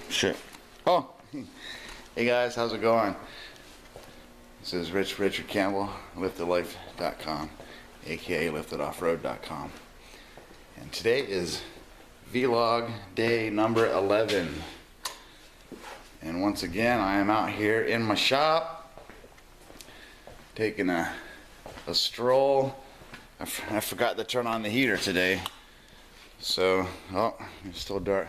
Shit. Oh, hey guys, how's it going? This is Richard Campbell, liftedlife.com, aka liftedoffroad.com. And today is vlog day number 11. And once again, I am out here in my shop, taking a stroll. I forgot to turn on the heater today. So, oh, it's still dark.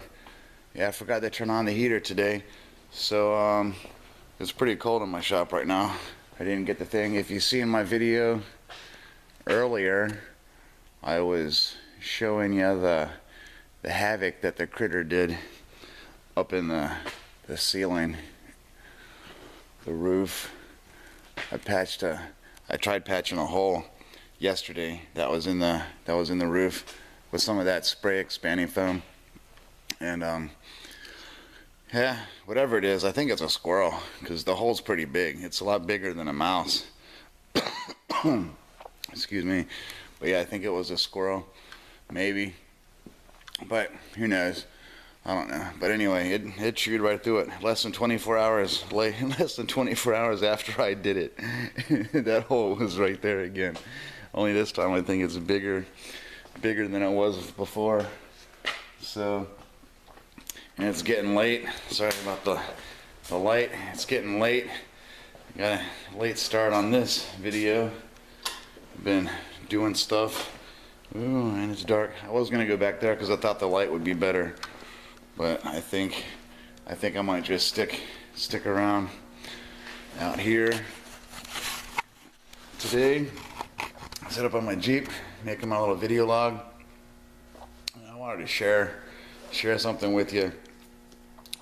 Yeah, I forgot to turn on the heater today. So, it's pretty cold in my shop right now. I didn't get the thing. If you see in my video earlier, I was showing you the havoc that the critter did up in the ceiling, the roof. I tried patching a hole yesterday that was in the roof with some of that spray expanding foam, and yeah, whatever it is, I think it's a squirrel, because the hole's pretty big. It's a lot bigger than a mouse. Excuse me. But yeah, I think it was a squirrel, maybe, but who knows. I don't know. But anyway, it chewed right through it. Less than 24 hours after I did it, that hole was right there again. Only this time I think it's bigger than it was before. So, and it's getting late. Sorry about the light. It's getting late. Got a late start on this video. I've been doing stuff. Ooh, and it's dark. I was gonna go back there because I thought the light would be better. But I think I might just stick around out here today. Set up on my Jeep, making my little video log. I wanted to share something with you.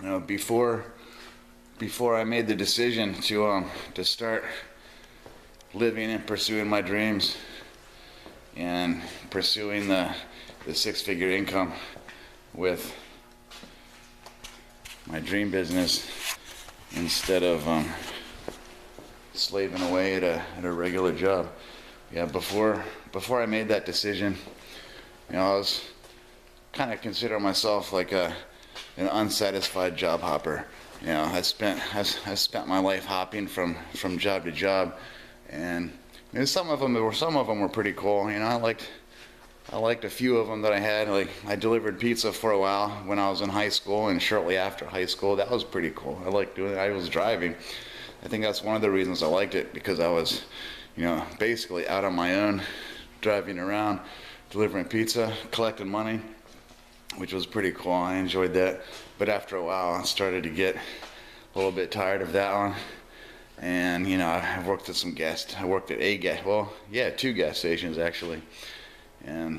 You know, before I made the decision to start living and pursuing my dreams and pursuing the six-figure income with my dream business instead of slaving away at a regular job. Yeah, before I made that decision, you know, I was kind of considering myself like an unsatisfied job hopper. You know, I spent my life hopping from job to job, and you know, some of them were pretty cool. You know, I liked a few of them that I had. Like, I delivered pizza for a while when I was in high school, and shortly after high school. That was pretty cool. I liked doing it. I was driving. I think that's one of the reasons I liked it, because I was, you know, basically out on my own, driving around, delivering pizza, collecting money, which was pretty cool. I enjoyed that. But after a while, I started to get a little bit tired of that one. And, you know, I worked at two gas stations actually. And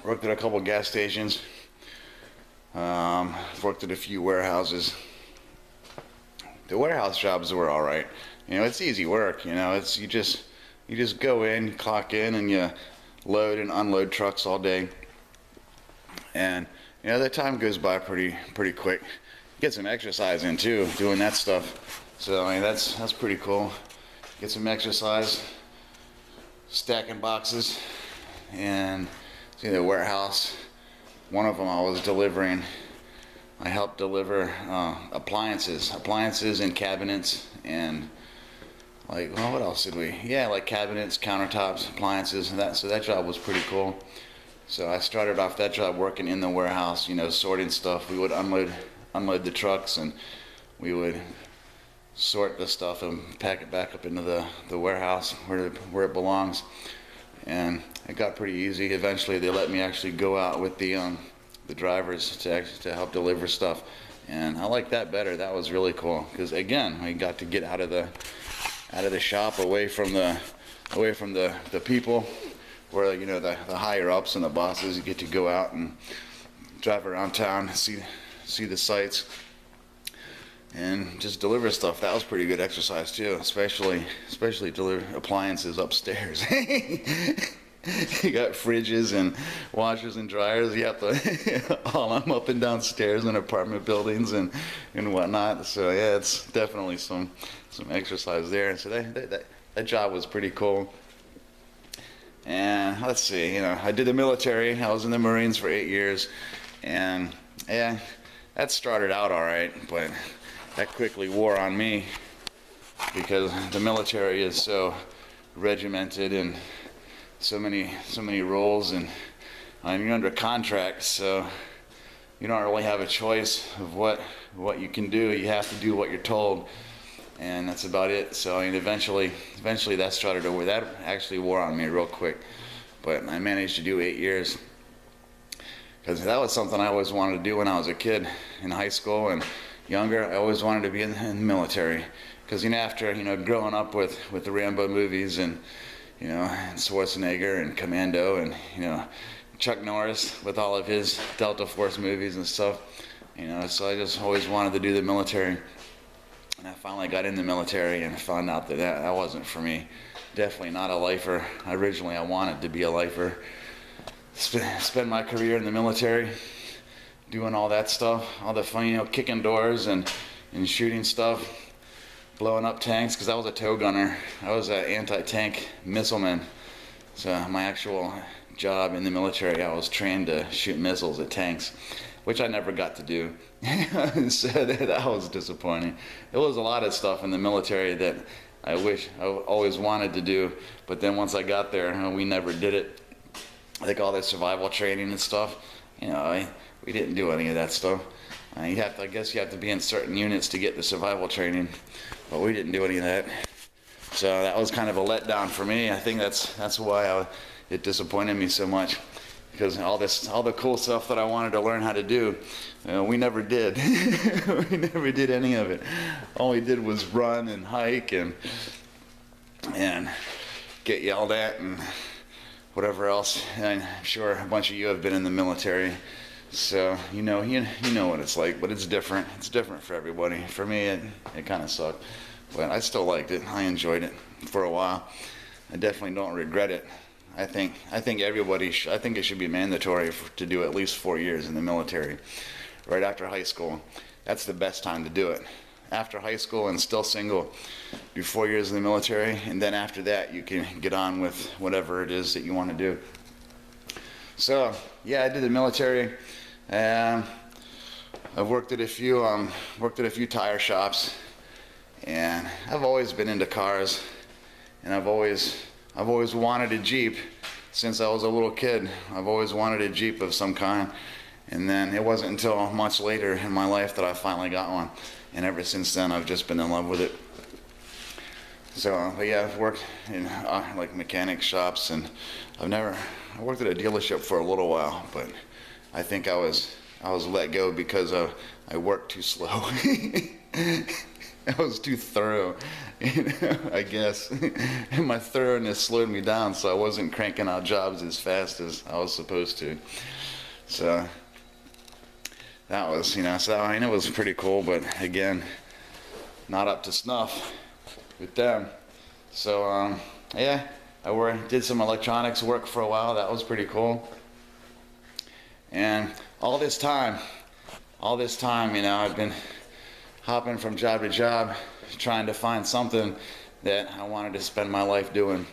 worked at a couple gas stations. Worked at a few warehouses. The warehouse jobs were all right. You know, it's easy work. You know, it's you just go in, clock in, and you load and unload trucks all day. And you know, the time goes by pretty quick. Get some exercise in too, doing that stuff. So I mean, that's pretty cool. Get some exercise, stacking boxes. And see, the warehouse, one of them I helped deliver appliances and cabinets, and like, well, what else did we? Yeah, like cabinets, countertops, appliances, and so that job was pretty cool. So I started off that job working in the warehouse, you know, sorting stuff. We would unload the trucks, and we would sort the stuff and pack it back up into the warehouse where it belongs. And it got pretty easy. Eventually, they let me actually go out with the drivers to help deliver stuff, and I like that better. That was really cool, because again, I got to get out of the shop, away from the people, where, you know, the higher ups and the bosses. You get to go out and drive around town, see the sights, and just deliver stuff. That was pretty good exercise too, especially deliver appliances upstairs. You got fridges and washers and dryers. You have to haul them up and down stairs in apartment buildings and whatnot. So yeah, it's definitely some exercise there. And so that job was pretty cool. And let's see, you know, I did the military. I was in the Marines for 8 years, and yeah, that started out all right, but that quickly wore on me because the military is so regimented and so many rules, and you're under contract, so you don't really have a choice of what you can do. You have to do what you're told, and that's about it. So I mean, eventually that started to that actually wore on me real quick, but I managed to do 8 years because that was something I always wanted to do when I was a kid in high school and younger. I always wanted to be in the military because after growing up with the Rambo movies and Schwarzenegger and Commando and Chuck Norris with all of his Delta Force movies and stuff, so I just always wanted to do the military. And I finally got in the military and found out that wasn't for me. Definitely not a lifer. Originally I wanted to be a lifer. Spend my career in the military doing all that stuff, all the fun, kicking doors and shooting stuff, blowing up tanks, because I was a tow gunner. I was an anti-tank missileman. So my actual job in the military, I was trained to shoot missiles at tanks, which I never got to do. So that was disappointing. There was a lot of stuff in the military that I wish I always wanted to do, but then once I got there, we never did it. Like all the survival training and stuff, we didn't do any of that stuff. I guess you have to be in certain units to get the survival training, but we didn't do any of that. So that was kind of a letdown for me. I think that's why it disappointed me so much, because all the cool stuff that I wanted to learn how to do, we never did. We never did any of it. All we did was run and hike and get yelled at and whatever else. And I'm sure a bunch of you have been in the military, so you know what it's like. But it's different. It's different for everybody. For me, it kind of sucked, but I still liked it. I enjoyed it for a while. I definitely don't regret it. I think everybody. I think it should be mandatory to do at least 4 years in the military, right after high school. That's the best time to do it. After high school and still single, do 4 years in the military, and then after that you can get on with whatever it is that you want to do. So yeah, I did the military. I've worked at a few tire shops, and I've always been into cars, and I've always wanted a Jeep since I was a little kid. I've always wanted a Jeep of some kind, and then it wasn't until much later in my life that I finally got one. And ever since then, I've just been in love with it. So, but yeah, I've worked in like mechanic shops, and I worked at a dealership for a little while, but I think I was let go because I worked too slow. I was too thorough, I guess. And my thoroughness slowed me down, so I wasn't cranking out jobs as fast as I was supposed to. So that was, so I know it was pretty cool, but again, not up to snuff with them. So yeah, I did some electronics work for a while. That was pretty cool. And all this time, I've been hopping from job to job, trying to find something that I wanted to spend my life doing.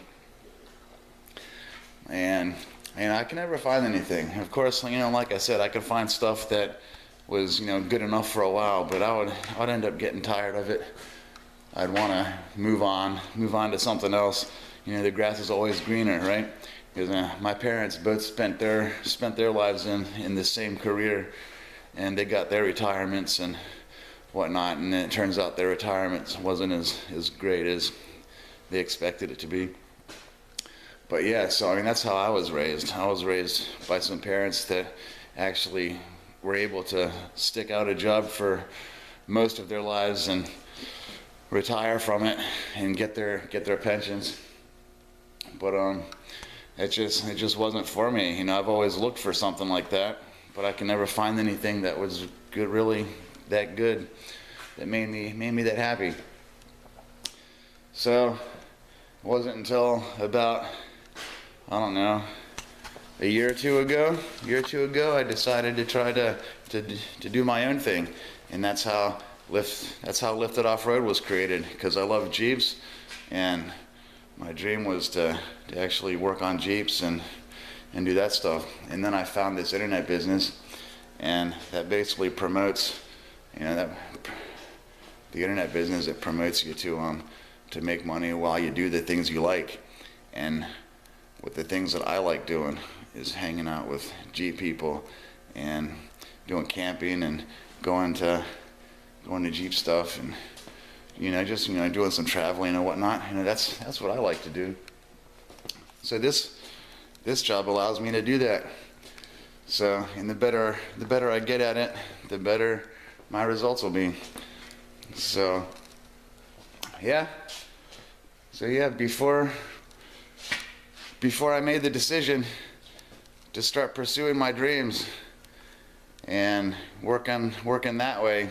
And I can never find anything. Of course, like I said, I could find stuff that was good enough for a while, but I would end up getting tired of it. I'd want to move on to something else. The grass is always greener, right? Because my parents both spent their lives in the same career, and they got their retirements and whatnot, and it turns out their retirement wasn't as great as they expected it to be. But yeah, so that's how I was raised. I was raised by some parents that actually were able to stick out a job for most of their lives and retire from it and get their pensions. But it just wasn't for me. I've always looked for something like that, but I can never find anything that was good, really that good, that made me that happy. So it wasn't until about, I don't know, a year or two ago, I decided to try to do my own thing, and that's how Lifted Off-Road was created, because I love Jeeps, and my dream was to actually work on Jeeps and do that stuff. And then I found this internet business, and that basically promotes, that the internet business, it promotes you to make money while you do the things you like. And with the things that I like doing is hanging out with Jeep people and doing camping and going to Jeep stuff, and just doing some traveling and whatnot. That's what I like to do. So this job allows me to do that. So, and the better I get at it, the better my results will be. So yeah. Before I made the decision to start pursuing my dreams and working that way,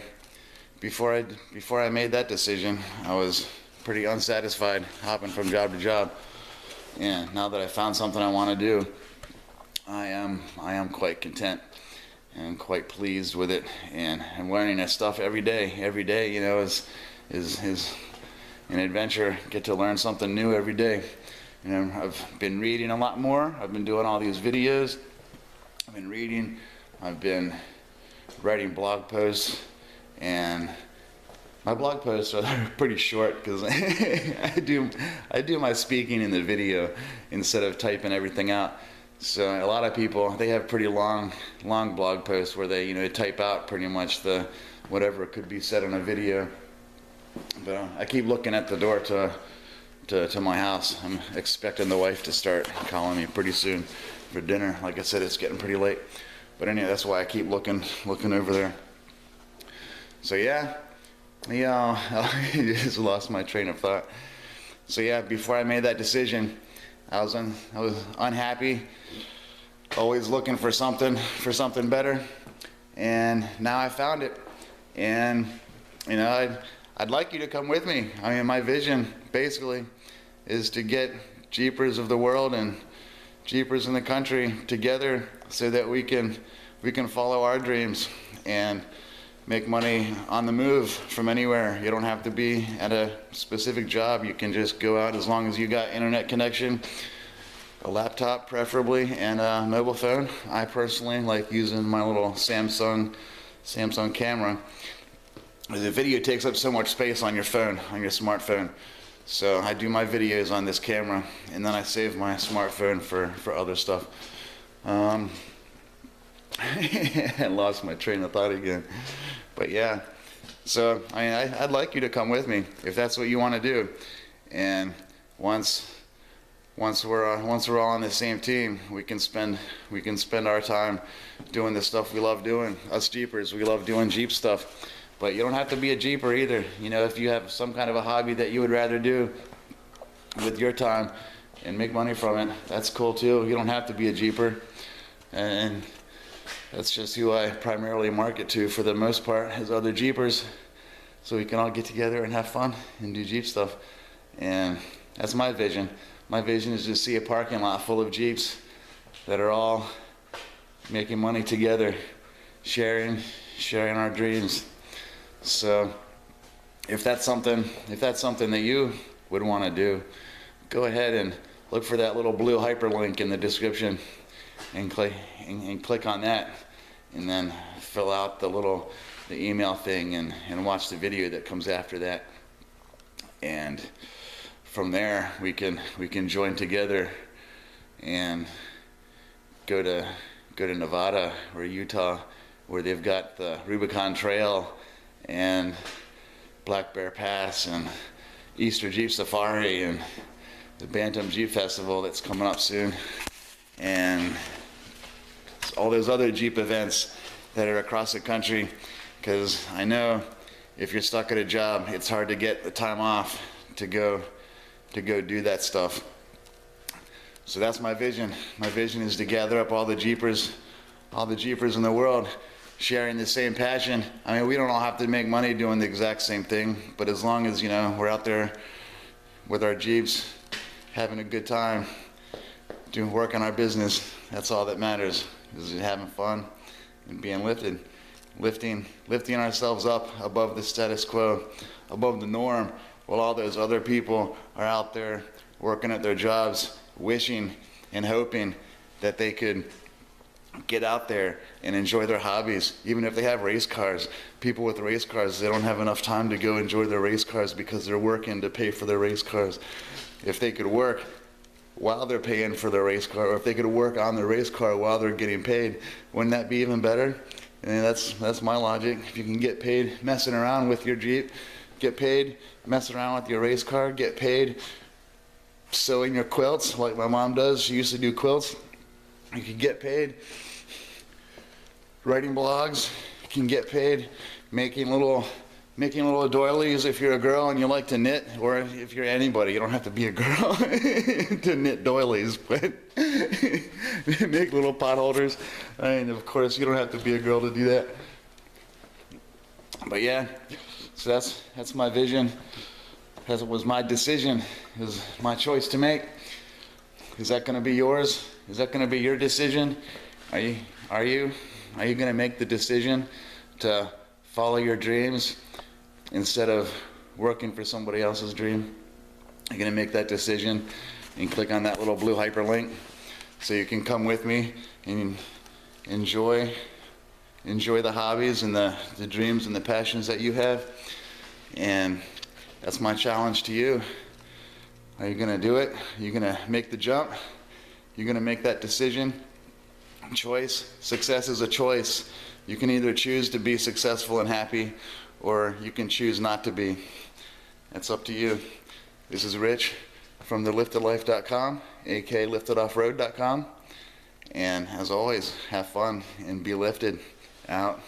before I made that decision, I was pretty unsatisfied, hopping from job to job. And now that I found something I want to do, I am quite content and quite pleased with it. And I'm learning that stuff every day. Every day, is an adventure. Get to learn something new every day. I've been reading a lot more. I've been doing all these videos. I've been reading. I've been writing blog posts, and my blog posts are pretty short because I do my speaking in the video instead of typing everything out. So a lot of people, they have pretty long blog posts where they type out pretty much the whatever could be said in a video. But I keep looking at the door to my house. I'm expecting the wife to start calling me pretty soon for dinner. Like I said, it's getting pretty late. But anyway, that's why I keep looking over there. So yeah, I just lost my train of thought. So yeah, before I made that decision, I was unhappy, always looking for something better, and now I found it. And I'd like you to come with me. I mean, my vision basically is to get Jeepers of the world and Jeepers in the country together so that we can follow our dreams and make money on the move from anywhere. You don't have to be at a specific job. You can just go out as long as you got internet connection, a laptop preferably, and a mobile phone. I personally like using my little Samsung camera. The video takes up so much space on your phone, on your smartphone. So I do my videos on this camera, and then I save my smartphone for other stuff. I lost my train of thought again. But yeah, so I'd like you to come with me if that's what you want to do. And once we're all on the same team, we can spend our time doing the stuff we love doing. Us Jeepers, we love doing Jeep stuff. But you don't have to be a Jeeper either. If you have some kind of a hobby that you would rather do with your time and make money from it, that's cool too. You don't have to be a Jeeper. And that's just who I primarily market to for the most part, is other Jeepers. So we can all get together and have fun and do Jeep stuff. And that's my vision. My vision is to see a parking lot full of Jeeps that are all making money together, sharing our dreams. So if that's something that you would want to do, go ahead and look for that little blue hyperlink in the description and click on that, and then fill out the email thing and watch the video that comes after that. And from there we can join together and go to Nevada or Utah, where they've got the Rubicon Trail and Black Bear Pass and Easter Jeep Safari and the Bantam Jeep Festival that's coming up soon, and all those other Jeep events that are across the country. Because I know if you're stuck at a job, it's hard to get the time off to go do that stuff. So that's my vision. My vision is to gather up all the Jeepers in the world, sharing the same passion. I mean, we don't all have to make money doing the exact same thing, but as long as we're out there with our Jeeps, having a good time, doing work on our business, that's all that matters. Is having fun and being lifting ourselves up above the status quo, above the norm, while all those other people are out there working at their jobs, wishing and hoping that they could get out there and enjoy their hobbies. Even if they have race cars, people with race cars, they don't have enough time to go enjoy their race cars because they're working to pay for their race cars. If they could work while they're paying for their race car, or if they could work on their race car while they're getting paid, wouldn't that be even better? And that's my logic. If you can get paid messing around with your Jeep, get paid messing around with your race car, get paid sewing your quilts like my mom does. She used to do quilts. You can get paid writing blogs. You can get paid making little doilies if you're a girl and you like to knit, or if you're anybody, you don't have to be a girl to knit doilies, but make little pot holders. And of course, you don't have to be a girl to do that. But yeah, so that's my vision. That was my decision. It was my choice to make. Is that going to be yours? Is that going to be your decision? Are you going to make the decision to follow your dreams instead of working for somebody else's dream? You're going to make that decision and click on that little blue hyperlink so you can come with me and enjoy the hobbies and the dreams and the passions that you have. And that's my challenge to you. Are you going to do it? Are you going to make the jump? You're going to make that decision. Choice. Success is a choice. You can either choose to be successful and happy, or you can choose not to be. It's up to you. This is Rich from theliftedlife.com, aka liftedoffroad.com. And as always, have fun and be lifted. Out.